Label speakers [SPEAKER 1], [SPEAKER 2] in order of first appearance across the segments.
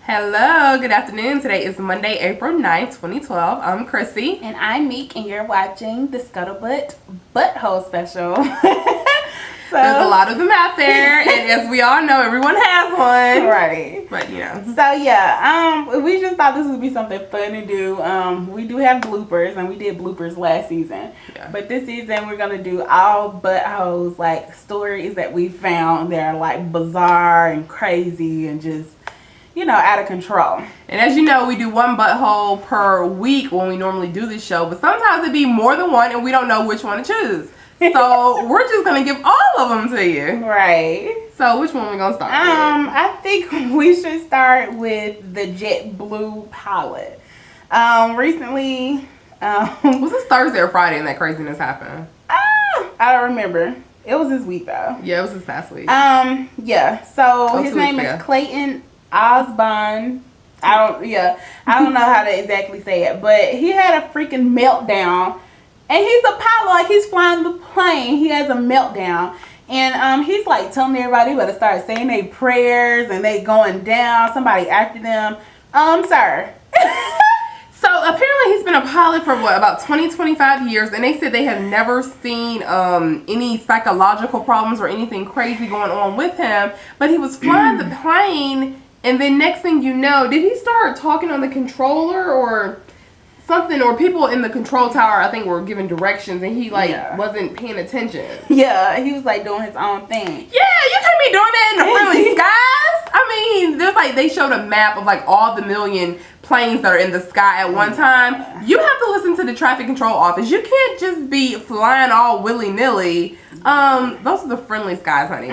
[SPEAKER 1] Hello, good afternoon. Today is Monday, April 9th, 2012. I'm Chrissy.
[SPEAKER 2] And I'm Meek, and you're watching the Scuttlebutt Butthole special.
[SPEAKER 1] There's a lot of them out there, and as we all know, everyone has one.
[SPEAKER 2] Right.
[SPEAKER 1] But, you know.
[SPEAKER 2] So, yeah, we just thought this would be something fun to do. We do have bloopers, and we did bloopers last season.
[SPEAKER 1] Yeah.
[SPEAKER 2] But this season, we're going to do all buttholes, like, stories that we found that are, like, bizarre and crazy and just, you know, out of control.
[SPEAKER 1] And as you know, we do one butthole per week when we normally do this show, but sometimes it'd be more than one, and we don't know which one to choose. So we're just gonna give all of them to you.
[SPEAKER 2] Right.
[SPEAKER 1] So which one we gonna start with?
[SPEAKER 2] I think we should start with the JetBlue pilot. Recently,
[SPEAKER 1] was this Thursday or Friday and that craziness happened?
[SPEAKER 2] I don't remember. It was this week though.
[SPEAKER 1] Yeah, it was this past week.
[SPEAKER 2] Yeah. So his name is Clayton Osborne. I don't know how to exactly say it, but he had a freaking meltdown. And he's a pilot, like he's flying the plane. He has a meltdown. And he's like telling everybody they better start saying their prayers and they going down. Somebody after them. Sir.
[SPEAKER 1] So apparently he's been a pilot for what, about 25 years, and they said they have never seen any psychological problems or anything crazy going on with him. But he was flying the plane, and then next thing you know, did he start talking on the controller or something, or people in the control tower, I think, were giving directions, and he wasn't paying attention.
[SPEAKER 2] Yeah, he was like doing his own thing.
[SPEAKER 1] Yeah, you can't be doing that in the friendly skies. I mean, there's like, they showed a map of like all the million planes that are in the sky at one time. You have to listen to the traffic control office. You can't just be flying all willy-nilly. Those are the friendly skies, honey.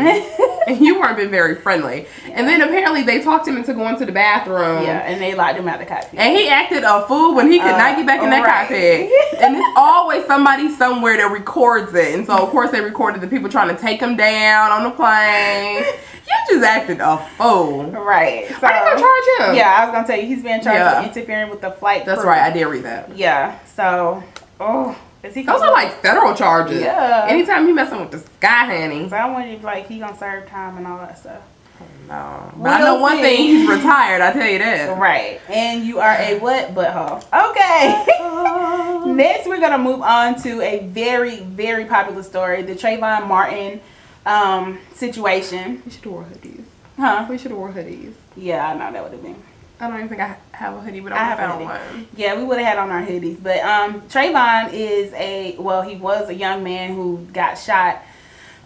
[SPEAKER 1] And you weren't been very friendly. Yeah. And then apparently they talked him into going to the bathroom.
[SPEAKER 2] Yeah, and they locked him out the cockpit.
[SPEAKER 1] And he acted a fool when he could not get back in that cockpit. And there's always somebody somewhere that records it. And so, of course, they recorded the people trying to take him down on the plane. You just acted a fool.
[SPEAKER 2] Right. So,
[SPEAKER 1] are you going to charge him?
[SPEAKER 2] Yeah, I was going to tell you, he's being charged with interfering with the flight
[SPEAKER 1] crew. That's right, I did read that.
[SPEAKER 2] Yeah, so,
[SPEAKER 1] those are like federal charges.
[SPEAKER 2] Yeah.
[SPEAKER 1] Anytime you messing with the sky, honey.
[SPEAKER 2] So I wonder if like he gonna serve time and all that stuff.
[SPEAKER 1] No. But I know one thing, he's retired, I tell you that.
[SPEAKER 2] Right. And you are a what? Butthole. Okay. Next we're gonna move on to a very, very popular story. The Trayvon Martin situation.
[SPEAKER 1] We should have wore hoodies.
[SPEAKER 2] Huh?
[SPEAKER 1] We should have wore hoodies.
[SPEAKER 2] Yeah, I know that would have been.
[SPEAKER 1] I don't even think I have a hoodie, but I found one.
[SPEAKER 2] Yeah, we would have had on our hoodies. But Trayvon is he was a young man who got shot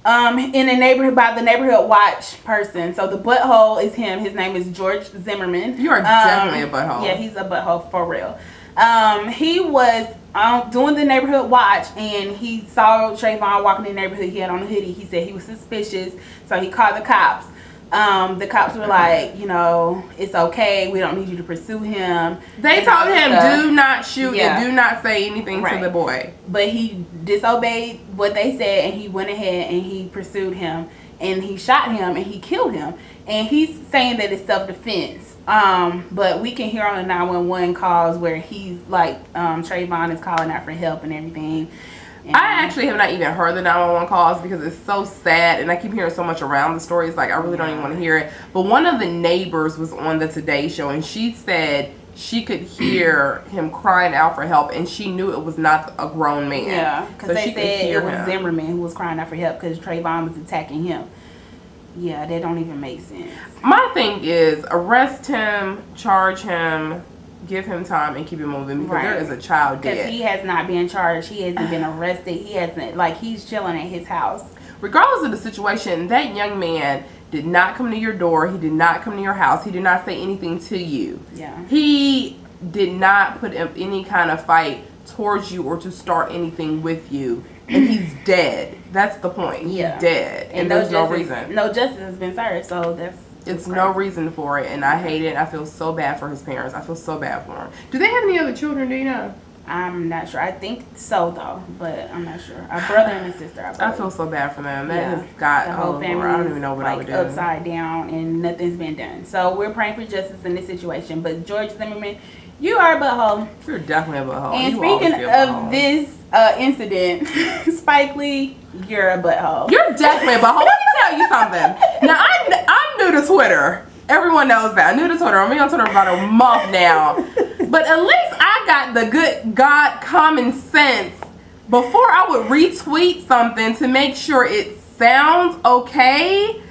[SPEAKER 2] in a neighborhood by the neighborhood watch person. So the butthole is him. His name is George Zimmerman.
[SPEAKER 1] You are definitely a butthole.
[SPEAKER 2] Yeah, he's a butthole for real. He was doing the neighborhood watch, and he saw Trayvon walking in the neighborhood. He had on a hoodie. He said he was suspicious, so he called the cops. The cops were like, you know, it's okay. We don't need you to pursue him.
[SPEAKER 1] They told him, do not shoot and do not say anything to the boy.
[SPEAKER 2] But he disobeyed what they said, and he went ahead and he pursued him, and he shot him, and he killed him. And he's saying that it's self-defense. But we can hear on the 911 calls where he's like, Trayvon is calling out for help and everything.
[SPEAKER 1] I actually have not even heard the 911 calls because it's so sad, and I keep hearing so much around the stories. Like, I really don't even want to hear it. But one of the neighbors was on the Today Show, and she said she could hear him crying out for help, and she knew it was not a grown man.
[SPEAKER 2] Yeah, because they said it was Zimmerman who was crying out for help because Trayvon was attacking him. Yeah, that don't even make sense. My
[SPEAKER 1] thing is, arrest him, charge him, give him time, and keep it moving, because there is a child dead.
[SPEAKER 2] Because he has not been charged. He hasn't been arrested. He hasn't, like, he's chilling at his house.
[SPEAKER 1] Regardless of the situation, that young man did not come to your door. He did not come to your house. He did not say anything to you.
[SPEAKER 2] Yeah.
[SPEAKER 1] He did not put up any kind of fight towards you or to start anything with you. And he's dead. That's the point. He's dead. And there's no reason.
[SPEAKER 2] No justice has been served, so that's...
[SPEAKER 1] It's no reason for it, and I hate it. I feel so bad for his parents. I feel so bad for him. Do they have any other children? Do you know?
[SPEAKER 2] I'm not sure. I think so, though, but I'm not sure. A brother and a sister, I
[SPEAKER 1] feel so bad for them. That has got
[SPEAKER 2] the whole family.
[SPEAKER 1] I don't even know what I would do.
[SPEAKER 2] Upside down, and nothing's been done. So we're praying for justice in this situation. But George Zimmerman, you are a butthole.
[SPEAKER 1] You're definitely a butthole.
[SPEAKER 2] And speaking of this incident, Spike Lee, you're a butthole.
[SPEAKER 1] You're definitely a butthole. Let me tell you something. Now, I'm new to Twitter. Everyone knows that. I'm new to Twitter. I've been on Twitter for about a month now. But at least I got the good God common sense before I would retweet something to make sure it sounds okay.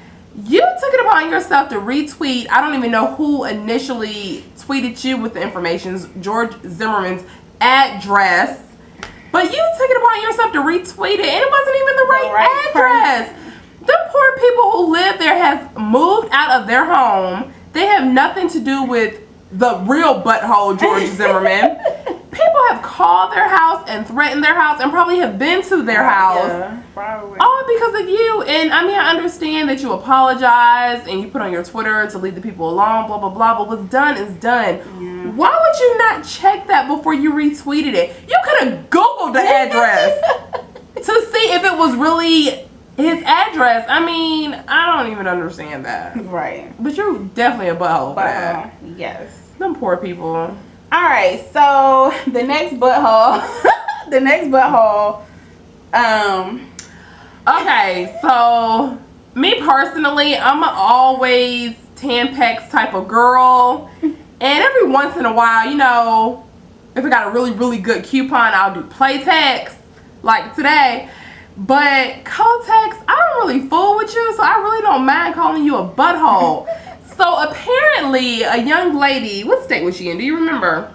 [SPEAKER 1] You took it upon yourself to retweet. I don't even know who initially tweeted you with the information, George Zimmerman's address. But you took it upon yourself to retweet it, and it wasn't even the right address. The poor people who live there have moved out of their home. They have nothing to do with the real butthole George Zimmerman. People have called their house and threatened their house and probably have been to their house.
[SPEAKER 2] Yeah, probably.
[SPEAKER 1] All because of you. And I mean, I understand that you apologize and you put on your Twitter to leave the people alone, blah, blah, blah. But what's done is done. Yeah. Why would you not check that before you retweeted it? You could have Googled the address to see if it was really his address. I mean, I don't even understand that.
[SPEAKER 2] Right.
[SPEAKER 1] But you're definitely a butthole for that.
[SPEAKER 2] Yes.
[SPEAKER 1] Them poor people.
[SPEAKER 2] Alright, so the next butthole.
[SPEAKER 1] Okay, so me personally, I'm an always Tampax type of girl. And every once in a while, you know, if I got a really, really good coupon, I'll do Playtex, like today. But Kotex, I don't really fool with you, so I really don't mind calling you a butthole. So apparently, a young lady, what state was she in? Do you remember?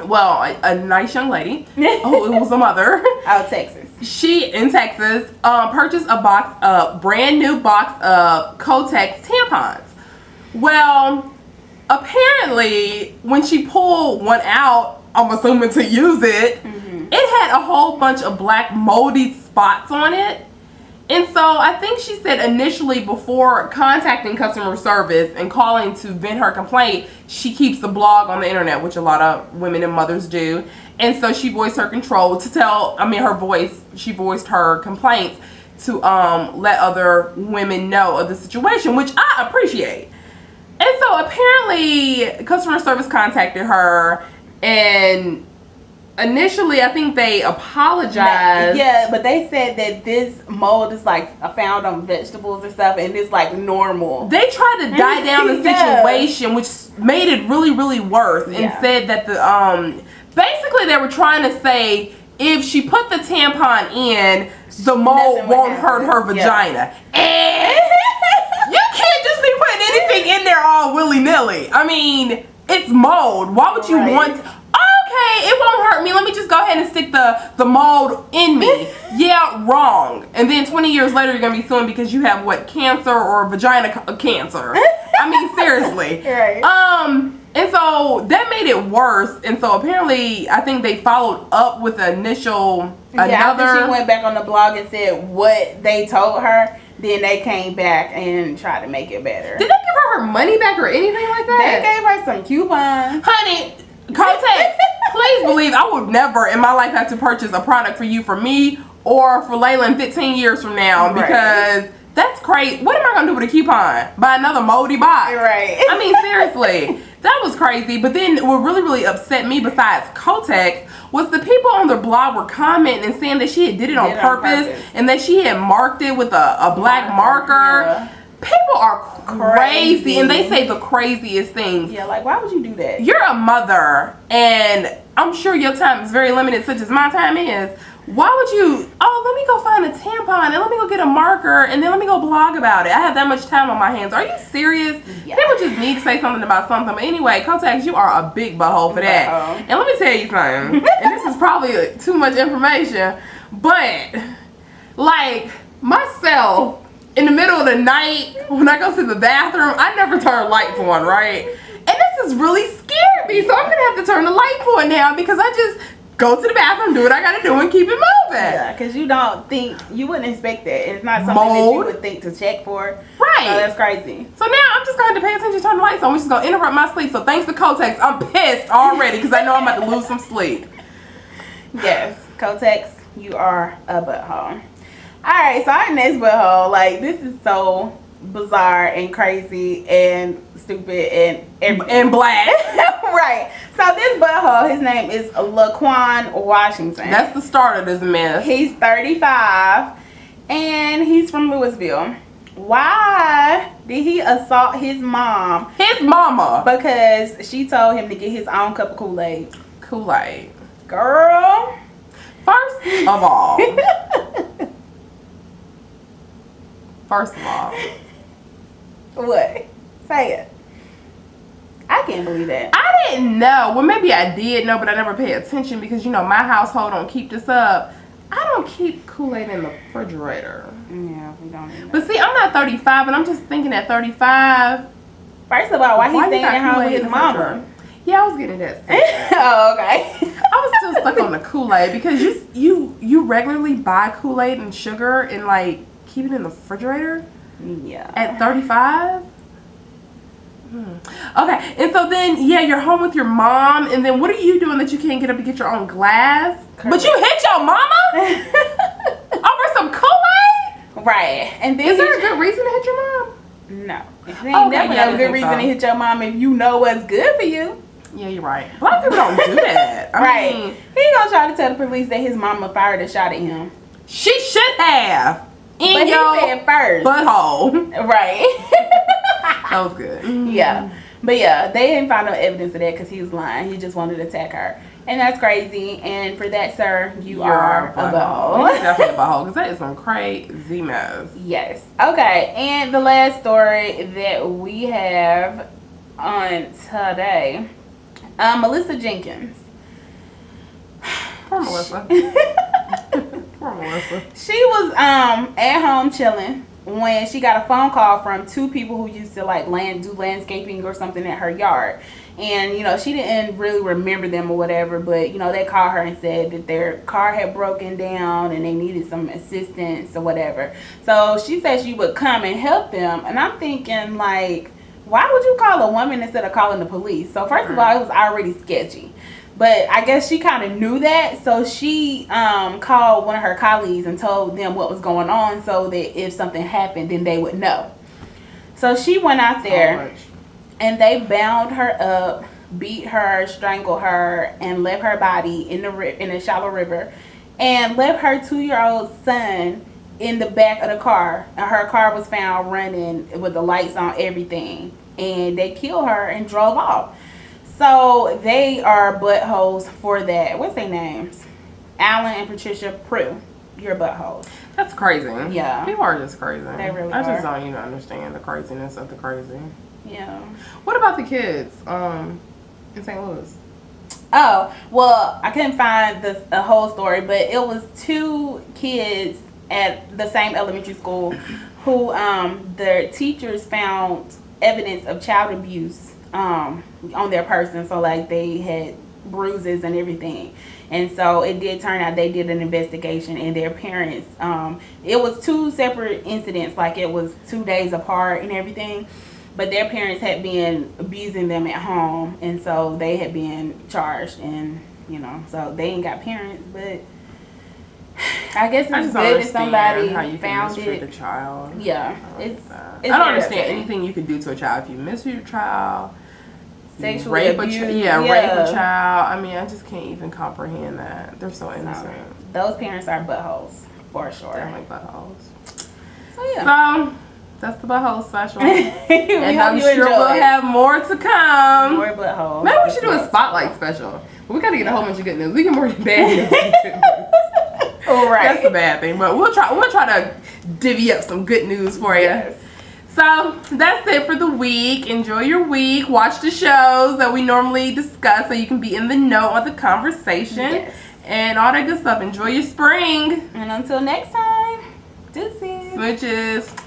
[SPEAKER 1] Well, a nice young lady who was a mother.
[SPEAKER 2] Oh, Texas.
[SPEAKER 1] She, in Texas, purchased a brand new box of Kotex tampons. Well, apparently, when she pulled one out, I'm assuming to use it, it had a whole bunch of black moldy spots on it. And so I think she said initially before contacting customer service and calling to vent her complaint, she keeps a blog on the internet, which a lot of women and mothers do. And so she voiced her control to she voiced her complaints to let other women know of the situation, which I appreciate. And so apparently customer service contacted her, and initially, I think they apologized.
[SPEAKER 2] Yeah, but they said that this mold is like found on vegetables and stuff, and it's like normal.
[SPEAKER 1] They tried to die down the situation, which made it really, really worse, and said that the basically they were trying to say if she put the tampon in, the mold won't hurt her vagina. And you can't just be putting anything in there all willy-nilly. I mean, it's mold. Why would you want? Okay, it won't hurt me. Let me just go ahead and stick the mold in me. Yeah, wrong. And then 20 years later, you're going to be suing because you have, what, cancer or vagina cancer. I mean, seriously.
[SPEAKER 2] Right.
[SPEAKER 1] And so that made it worse. And so apparently, I think they followed up with the initial,
[SPEAKER 2] after she went back on the blog and said what they told her, then they came back and tried to make it better.
[SPEAKER 1] Did they give her money back or anything like that?
[SPEAKER 2] They gave her some coupons.
[SPEAKER 1] Honey, Kotex, please believe I would never in my life have to purchase a product for me or for Layla in 15 years from now, because that's crazy. What am I going to do with a coupon? Buy another moldy box?
[SPEAKER 2] Right.
[SPEAKER 1] I mean, seriously, that was crazy. But then what really, really upset me besides Kotex was the people on their blog were commenting and saying that she did it on purpose and that she had marked it with a black marker.
[SPEAKER 2] Yeah.
[SPEAKER 1] People are crazy, and they say the craziest things.
[SPEAKER 2] Yeah, like, why would you do that?
[SPEAKER 1] You're a mother, and I'm sure your time is very limited, such as my time is. Why would you, let me go find a tampon, and let me go get a marker, and then let me go blog about it. I have that much time on my hands. Are you serious? Yeah. People just need to say something about something. But anyway, Kotex, you are a big butthole for that. And let me tell you something, and this is probably too much information, but, like, myself, in the middle of the night, when I go to the bathroom, I never turn lights on, right? And this has really scared me, so I'm going to have to turn the lights on now because I just go to the bathroom, do what I got to do, and keep it moving.
[SPEAKER 2] Yeah, because you wouldn't expect that. It's not something that you would think to check for.
[SPEAKER 1] Right.
[SPEAKER 2] So that's crazy.
[SPEAKER 1] So now I'm just going to have to pay attention to turn the lights on, which is going to interrupt my sleep. So thanks to Kotex, I'm pissed already because I know I'm about to lose some sleep.
[SPEAKER 2] Yes, Kotex, you are a butthole. Alright, so our next butthole, like, this is so bizarre and crazy and stupid and
[SPEAKER 1] black.
[SPEAKER 2] Right. So this butthole, his name is Laquan Washington.
[SPEAKER 1] That's the start of this mess.
[SPEAKER 2] He's 35 and he's from Louisville. Why did he assault his mom?
[SPEAKER 1] His mama.
[SPEAKER 2] Because she told him to get his own cup of Kool-Aid.
[SPEAKER 1] Kool-Aid.
[SPEAKER 2] Girl.
[SPEAKER 1] First of all.
[SPEAKER 2] What? Say it. I can't believe that.
[SPEAKER 1] I didn't know. Well, maybe I did know, but I never paid attention because, you know, my household don't keep this up. I don't keep Kool-Aid in the refrigerator.
[SPEAKER 2] Yeah, we don't either.
[SPEAKER 1] But see, I'm not 35, and I'm just thinking at 35.
[SPEAKER 2] First of all, why he's staying at home with his mama?
[SPEAKER 1] Yeah, I was getting that.
[SPEAKER 2] Oh, okay.
[SPEAKER 1] I was still stuck on the Kool-Aid because you regularly buy Kool-Aid and sugar and like keep it in the refrigerator.
[SPEAKER 2] Yeah.
[SPEAKER 1] At 35. Okay, and so then you're home with your mom, and then what are you doing that you can't get up and get your own glass? Correct. But you hit your mama over some Kool-Aid,
[SPEAKER 2] right? And then
[SPEAKER 1] is there a good reason to hit your mom?
[SPEAKER 2] No, it ain't never a good reason to hit your mom if you know what's good for you.
[SPEAKER 1] Yeah, you're right. A lot of people don't do that. I mean,
[SPEAKER 2] he gonna try to tell the police that his mama fired a shot at him.
[SPEAKER 1] She should have.
[SPEAKER 2] But your he said first.
[SPEAKER 1] Butthole.
[SPEAKER 2] Right.
[SPEAKER 1] That was good.
[SPEAKER 2] Yeah. But yeah, they didn't find no evidence of that because he was lying. He just wanted to attack her. And that's crazy. And for that, sir, you're a butthole.
[SPEAKER 1] He's definitely a butthole because that is some crazy mess.
[SPEAKER 2] Yes. Okay. And the last story that we have on today, Melissa Jenkins.
[SPEAKER 1] Poor Melissa. Poor Melissa.
[SPEAKER 2] She was at home chilling when she got a phone call from two people who used to like do landscaping or something at her yard. And, you know, she didn't really remember them or whatever, but, you know, they called her and said that their car had broken down and they needed some assistance or whatever. So she said she would come and help them. And I'm thinking, like, why would you call a woman instead of calling the police? So first of all, it was already sketchy. But I guess she kind of knew that, so she called one of her colleagues and told them what was going on so that if something happened, then they would know. So she went out there, and they bound her up, beat her, strangled her, and left her body in a shallow river, and left her 2-year-old son in the back of the car. And her car was found running with the lights on, everything, and they killed her and drove off. So they are buttholes for that. What's their names? Alan and Patricia Prue. You're buttholes.
[SPEAKER 1] That's crazy.
[SPEAKER 2] Yeah.
[SPEAKER 1] People are just crazy.
[SPEAKER 2] They really are.
[SPEAKER 1] I just don't even understand the craziness of the crazy.
[SPEAKER 2] Yeah.
[SPEAKER 1] What about the kids in St. Louis?
[SPEAKER 2] Oh, well, I couldn't find the whole story, but it was 2 kids at the same elementary school who their teachers found evidence of child abuse on their person. So like they had bruises and everything, and so it did turn out they did an investigation, and their parents it was 2 separate incidents, like it was 2 days apart and everything, but their parents had been abusing them at home, and so they had been charged, and you know, so they ain't got parents. But I guess it's good if somebody
[SPEAKER 1] how you
[SPEAKER 2] found
[SPEAKER 1] mistreat
[SPEAKER 2] it.
[SPEAKER 1] a child.
[SPEAKER 2] Yeah,
[SPEAKER 1] it's I don't understand anything you can do to a child if you mistreat a child.
[SPEAKER 2] Sexually
[SPEAKER 1] rape
[SPEAKER 2] abuse,
[SPEAKER 1] rape a child. I mean, I just can't even comprehend that. They're so innocent.
[SPEAKER 2] Those parents are buttholes for sure.
[SPEAKER 1] Definitely buttholes.
[SPEAKER 2] So yeah.
[SPEAKER 1] So that's the butthole special.
[SPEAKER 2] And
[SPEAKER 1] I'm sure we'll have more to come.
[SPEAKER 2] More buttholes.
[SPEAKER 1] Maybe we should do a spotlight special. We gotta get a whole bunch of good news. We get more than bad news.
[SPEAKER 2] All right.
[SPEAKER 1] That's a bad thing, but we'll try to divvy up some good news for you.
[SPEAKER 2] Yes.
[SPEAKER 1] So that's it for the week. Enjoy your week. Watch the shows that we normally discuss so you can be in the know of the conversation.
[SPEAKER 2] Yes.
[SPEAKER 1] And all that good stuff. Enjoy your spring.
[SPEAKER 2] And until next time, deuces.
[SPEAKER 1] Smooches.